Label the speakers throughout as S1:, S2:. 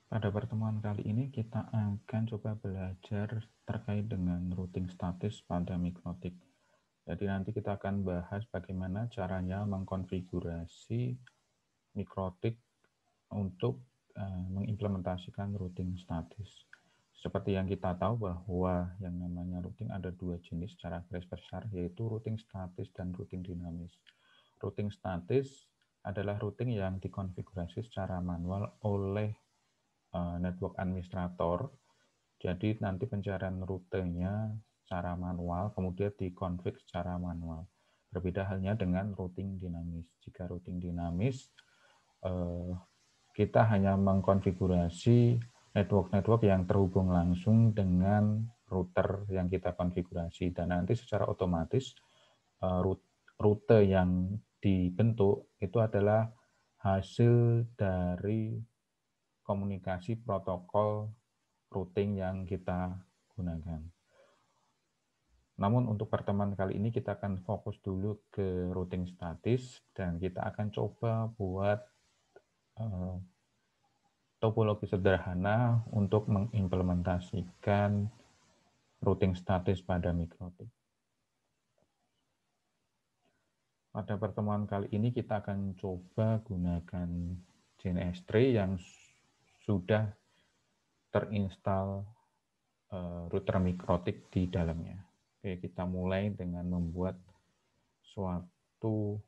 S1: Pada pertemuan kali ini kita akan coba belajar terkait dengan routing statis pada mikrotik. Jadi nanti kita akan bahas bagaimana caranya mengkonfigurasi mikrotik untuk mengimplementasikan routing statis. Seperti yang kita tahu bahwa yang namanya routing ada dua jenis secara garis besar, yaitu routing statis dan routing dinamis. Routing statis adalah routing yang dikonfigurasi secara manual oleh network administrator. Jadi nanti pencarian rutenya secara manual, kemudian dikonfig secara manual. Berbeda halnya dengan routing dinamis. Jika routing dinamis, kita hanya mengkonfigurasi network-network yang terhubung langsung dengan router yang kita konfigurasi. Dan nanti secara otomatis rute yang dibentuk itu adalah hasil dari komunikasi protokol routing yang kita gunakan. Namun untuk pertemuan kali ini kita akan fokus dulu ke routing statis dan kita akan coba buat topologi sederhana untuk mengimplementasikan routing statis pada mikrotik. Pada pertemuan kali ini kita akan coba gunakan GNS3 yang sudah terinstall router mikrotik di dalamnya. Oke, kita mulai dengan membuat suatu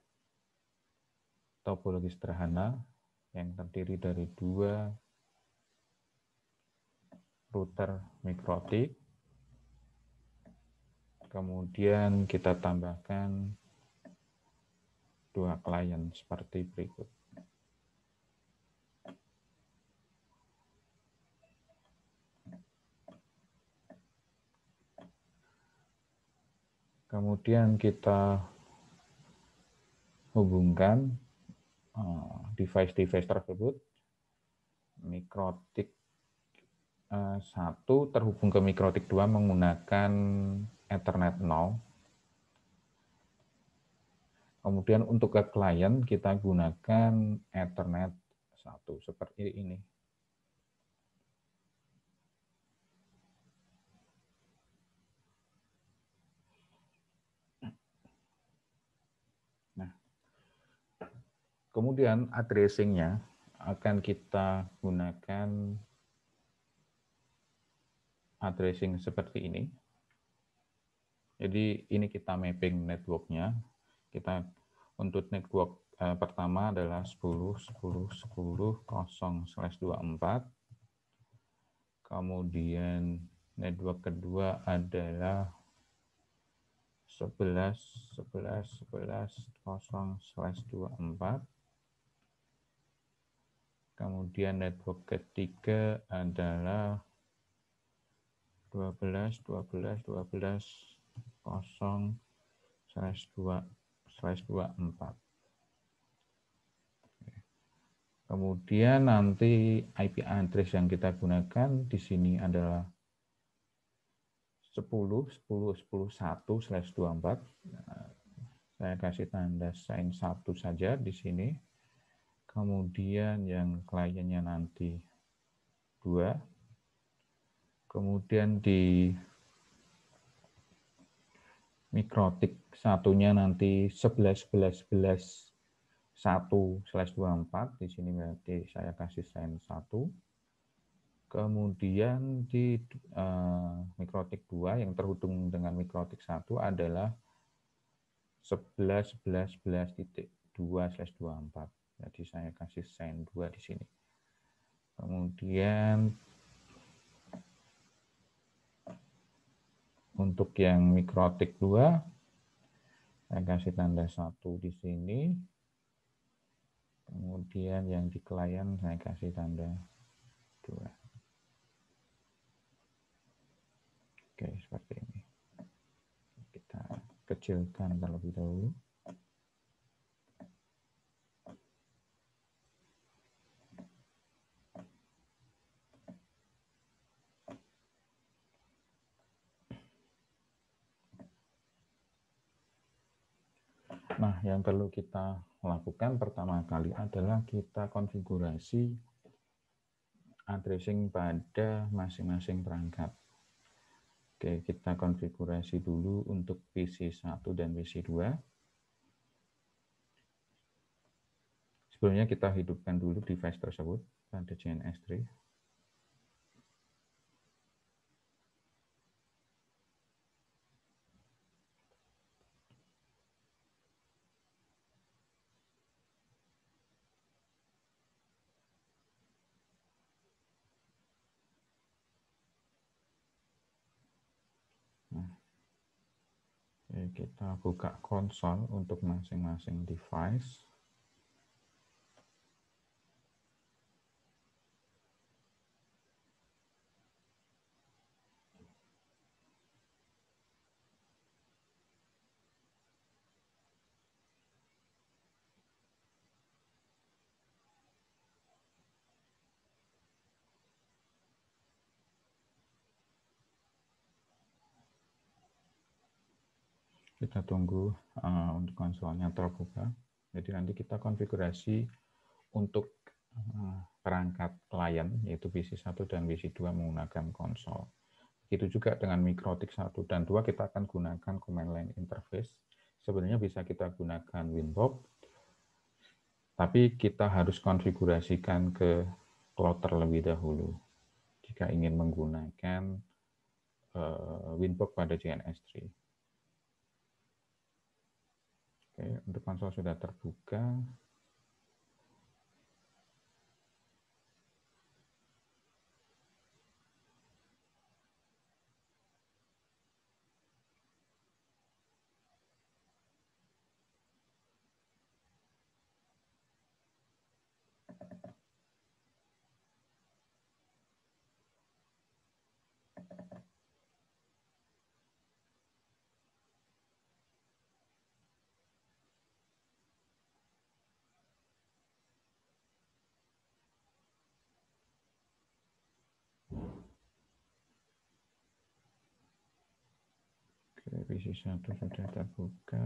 S1: topologi sederhana yang terdiri dari dua router mikrotik. Kemudian kita tambahkan dua klien seperti berikut. Kemudian kita hubungkan device-device tersebut. Mikrotik 1 terhubung ke mikrotik 2 menggunakan Ethernet 0. Kemudian untuk ke klien kita gunakan Ethernet 1 seperti ini. Nah, kemudian addressing-nya akan kita gunakan addressing seperti ini. Jadi ini kita mapping network-nya. Kita untuk network pertama adalah 10.10.10/24. Kemudian network kedua adalah 11.11.11/24. Kemudian network ketiga adalah 12.12.12/2/24. Kemudian nanti IP address yang kita gunakan di sini adalah 10.10.10.1/24. Saya kasih tanda sign 1 saja di sini. Kemudian yang kliennya nanti 2. Kemudian di mikrotik satunya nanti 11.11.11/1/24. Di sini berarti saya kasih sign 1. Kemudian di mikrotik 2 yang terhubung dengan mikrotik 1 adalah 11.11.11.2/24. Jadi saya kasih sign 2 di sini. Kemudian untuk yang mikrotik 2 saya kasih tanda 1 di sini. Kemudian yang di klien saya kasih tanda 2. Oke, seperti ini. Kita kecilkan terlebih dahulu. Nah, yang perlu kita lakukan pertama kali adalah kita konfigurasi addressing pada masing-masing perangkat. Oke, kita konfigurasi dulu untuk PC1 dan PC2. Sebelumnya kita hidupkan dulu device tersebut pada JNS3. Kita buka konsol untuk masing-masing device. Kita tunggu untuk konsolnya terbuka. Jadi nanti kita konfigurasi untuk perangkat klien, yaitu PC1 dan PC2 menggunakan konsol. Begitu juga dengan Mikrotik 1 dan 2 kita akan gunakan command line interface. Sebenarnya bisa kita gunakan Winbox, tapi kita harus konfigurasikan ke cloud terlebih dahulu jika ingin menggunakan Winbox pada JNS3. Oke, untuk konsol sudah terbuka. PC1 sudah terbuka.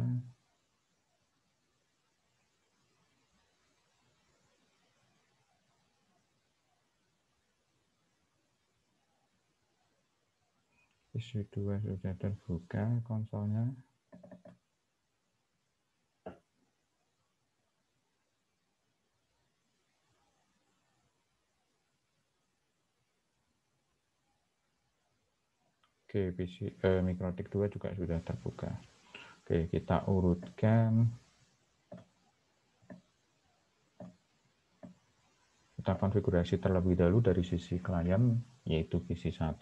S1: PC2 sudah terbuka konsolnya. Oke, Mikrotik 2 juga sudah terbuka. Oke, kita urutkan. Kita konfigurasi terlebih dahulu dari sisi klien, yaitu PC1.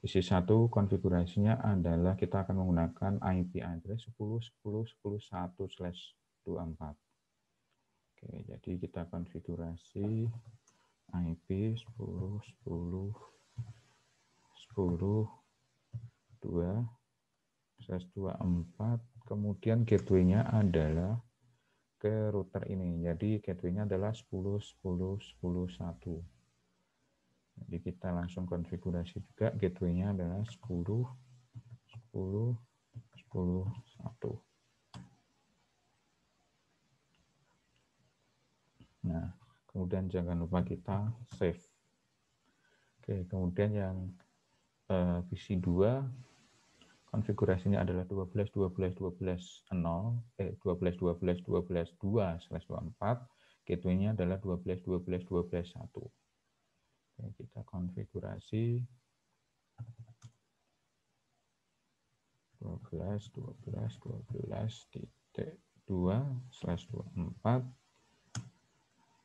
S1: PC1 konfigurasinya adalah kita akan menggunakan IP address 10.10.10.1/24. Oke, jadi kita konfigurasi IP 10.10.10.2/24, kemudian gateway-nya adalah ke router ini. Jadi gateway-nya adalah 10.10.10.1. Jadi kita langsung konfigurasi juga, gateway-nya adalah 10.10.10.1. Nah, kemudian jangan lupa kita save. Oke, kemudian yang PC2 konfigurasinya adalah 12.12.12.0, 12.12.12.2/24. Gateway-nya adalah 12.12.12.1. Oke, kita konfigurasi 12.12.12.2/24.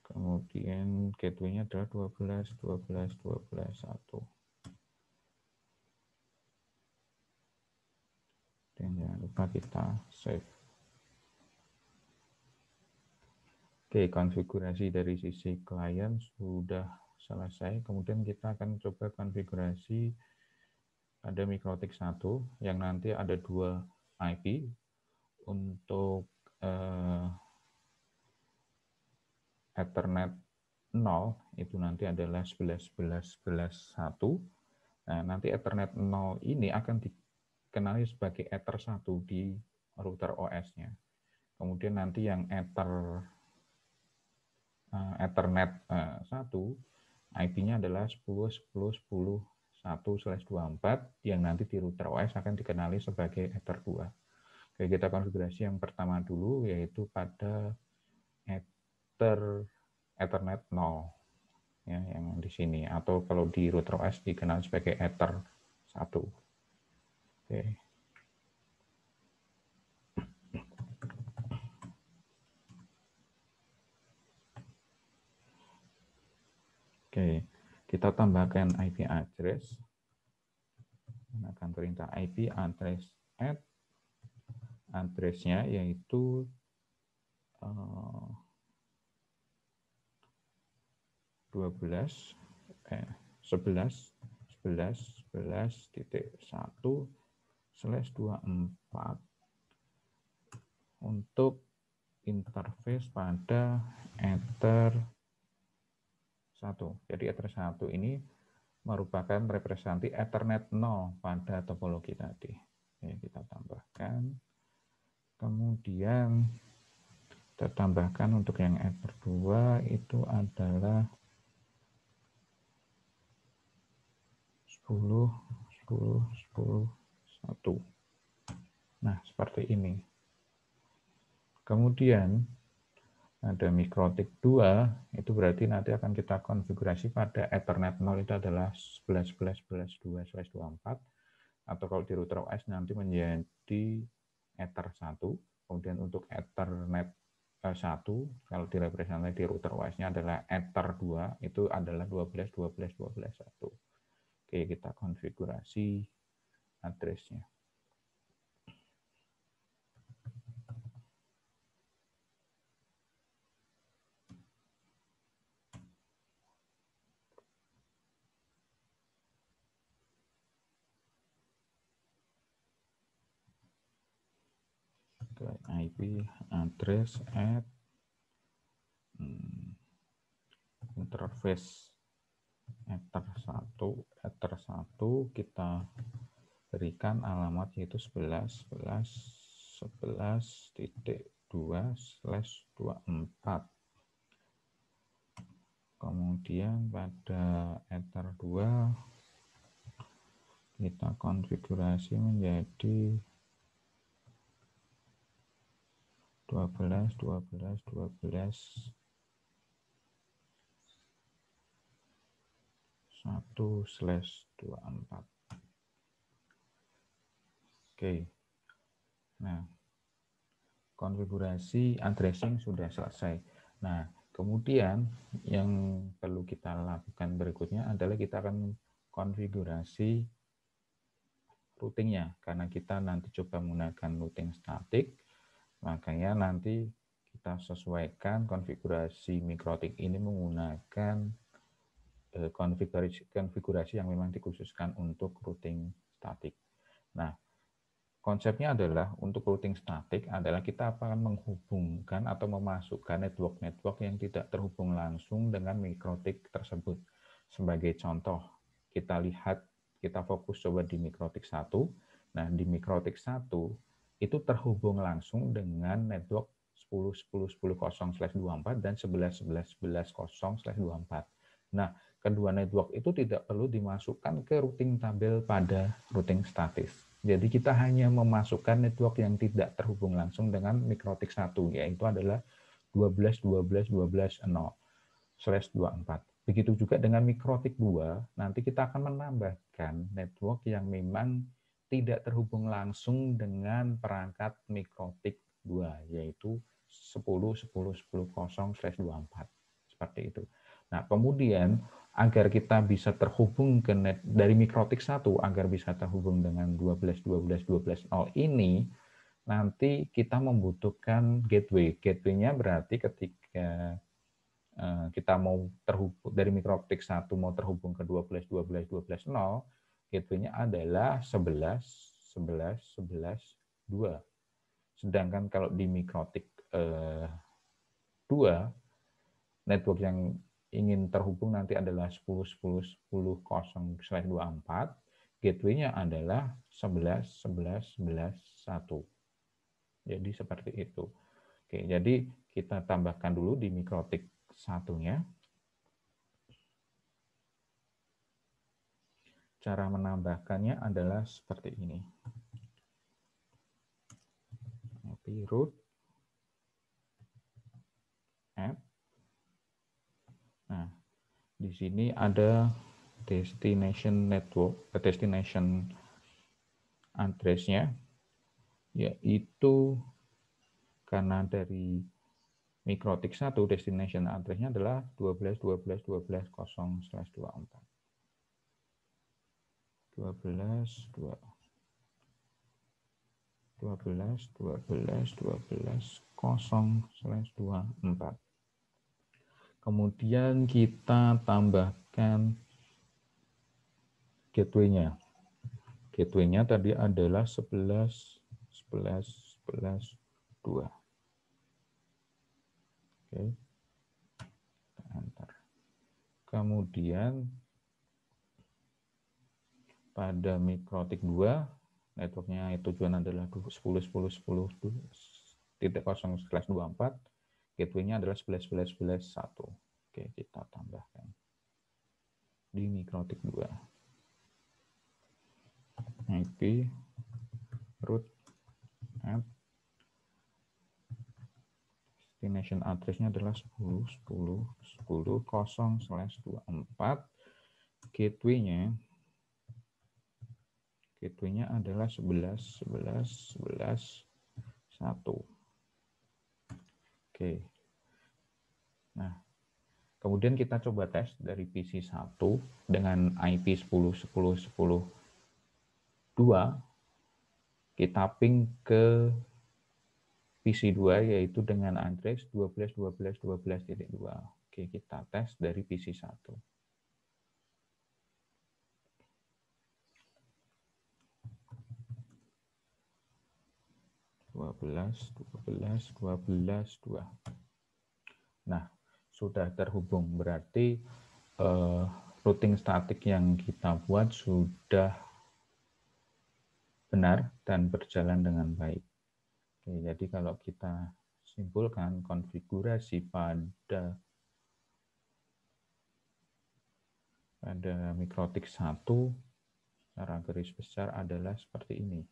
S1: Kemudian gateway-nya adalah 12.12.12.1. Dan jangan lupa kita save. Oke, konfigurasi dari sisi klien sudah selesai. Kemudian kita akan coba konfigurasi pada Mikrotik 1 yang nanti ada 2 IP. Untuk Ethernet 0 itu nanti adalah 11.11.11.1. Nah, nanti Ethernet 0 ini akan dikenali sebagai Ether 1 di router OS-nya. Kemudian nanti yang Ethernet 1, IP-nya adalah 10.10.10.1/24 yang nanti di router OS akan dikenali sebagai Ether 2. Oke, kita konfigurasi yang pertama dulu, yaitu pada Ethernet 0. Ya, yang di sini, atau kalau di router OS dikenal sebagai Ether 1. Oke. Oke, kita tambahkan IP address. Gunakan perintah IP address add. Address-nya yaitu 11.11.11.1/24 untuk interface pada Ether 1. Jadi Ether 1 ini merupakan representasi Ethernet 0 pada topologi tadi. Oke, kita tambahkan. Kemudian kita tambahkan untuk yang Ether 2 itu adalah 10.10.10.1. Nah, seperti ini. Kemudian ada mikrotik 2, itu berarti nanti akan kita konfigurasi pada Ethernet 0 itu adalah 11.11.11.2/24, atau kalau di router OS nanti menjadi Ether 1. Kemudian untuk Ethernet 1, kalau direpresentasi di router OS-nya adalah Ether 2, itu adalah 12.12.12.1. Oke, kita konfigurasi address-nya. IP address at interface Ether 1 kita berikan alamat yaitu 11.11.11.2/24. Kemudian pada Ether 2 kita konfigurasi menjadi 12.12.12.1/24. Oke. Nah, konfigurasi addressing sudah selesai. Nah, kemudian yang perlu kita lakukan berikutnya adalah kita akan konfigurasi routingnya. Karena kita nanti coba menggunakan routing statik, makanya nanti kita sesuaikan konfigurasi mikrotik ini menggunakan konfigurasi yang memang dikhususkan untuk routing statik. Nah, konsepnya adalah untuk routing statik adalah kita akan menghubungkan atau memasukkan network-network yang tidak terhubung langsung dengan mikrotik tersebut. Sebagai contoh, kita lihat, kita fokus coba di mikrotik 1. Nah, di mikrotik 1 itu terhubung langsung dengan network 10.10.10.0/24 dan 11.11.11.0/24. Nah, kedua network itu tidak perlu dimasukkan ke routing tabel pada routing statis. Jadi kita hanya memasukkan network yang tidak terhubung langsung dengan mikrotik 1, yaitu adalah 12.12.12.0/24. Begitu juga dengan mikrotik 2, nanti kita akan menambahkan network yang memang tidak terhubung langsung dengan perangkat mikrotik 2, yaitu 10.10.10.0/24. Seperti itu. Nah, kemudian agar kita bisa terhubung ke net dari mikrotik 1 agar bisa terhubung dengan 12.12.12.0 ini, nanti kita membutuhkan gateway. Gateway-nya berarti ketika kita mau terhubung dari mikrotik 1 mau terhubung ke 12.12.12.0, gateway-nya adalah 11.11.11.2. Sedangkan kalau di mikrotik 2, network yang ingin terhubung nanti adalah 10.10.10.0/24, gateway-nya adalah 11.11.11.1. Jadi seperti itu. Oke, jadi kita tambahkan dulu di mikrotik 1-nya. cara menambahkannya adalah seperti ini. Root app. Nah, di sini ada destination network, destination address-nya, yaitu karena dari Mikrotik 1 destination address-nya adalah 12.12.12.0/24. 12.12.12.12.0/24. Kemudian kita tambahkan gateway-nya. Gateway-nya tadi adalah 11.11.11.2. Oke. Enter. Kemudian pada Mikrotik 2, networknya tujuan adalah 10.10.10.0/24. Gateway-nya adalah 11.11.11.1. Oke, kita tambahkan di Mikrotik 2. IP root app destination address-nya adalah 10.10.10.0/24. Gateway-nya adalah 11.11.11.1. Oke. Nah, kemudian kita coba tes dari PC 1 dengan IP 10.10.10.2. Kita ping ke PC 2 yaitu dengan address 12.12.12.2. Oke, kita tes dari PC 1. 12.12.12.2. Nah, sudah terhubung, berarti routing statik yang kita buat sudah benar dan berjalan dengan baik. Oke, jadi kalau kita simpulkan konfigurasi pada Mikrotik 1 secara garis besar adalah seperti ini.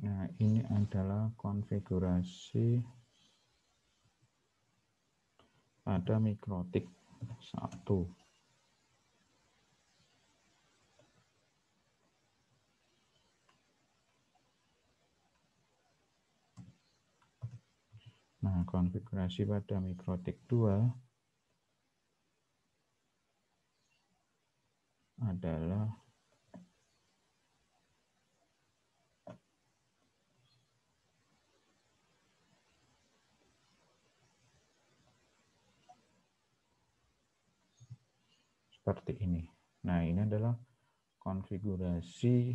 S1: Nah, ini adalah konfigurasi pada Mikrotik 1. Nah, konfigurasi pada Mikrotik 2 adalah seperti ini. Nah, ini adalah konfigurasi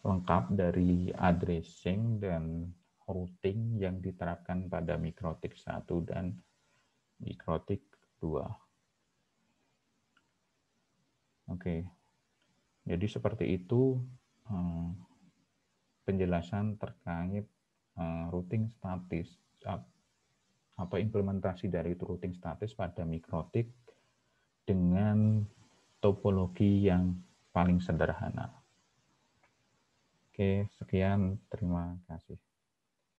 S1: lengkap dari addressing dan routing yang diterapkan pada Mikrotik 1 dan Mikrotik 2. Oke, jadi seperti itu penjelasan terkait routing statis atau implementasi dari routing statis pada Mikrotik dengan topologi yang paling sederhana. Oke, sekian. Terima kasih.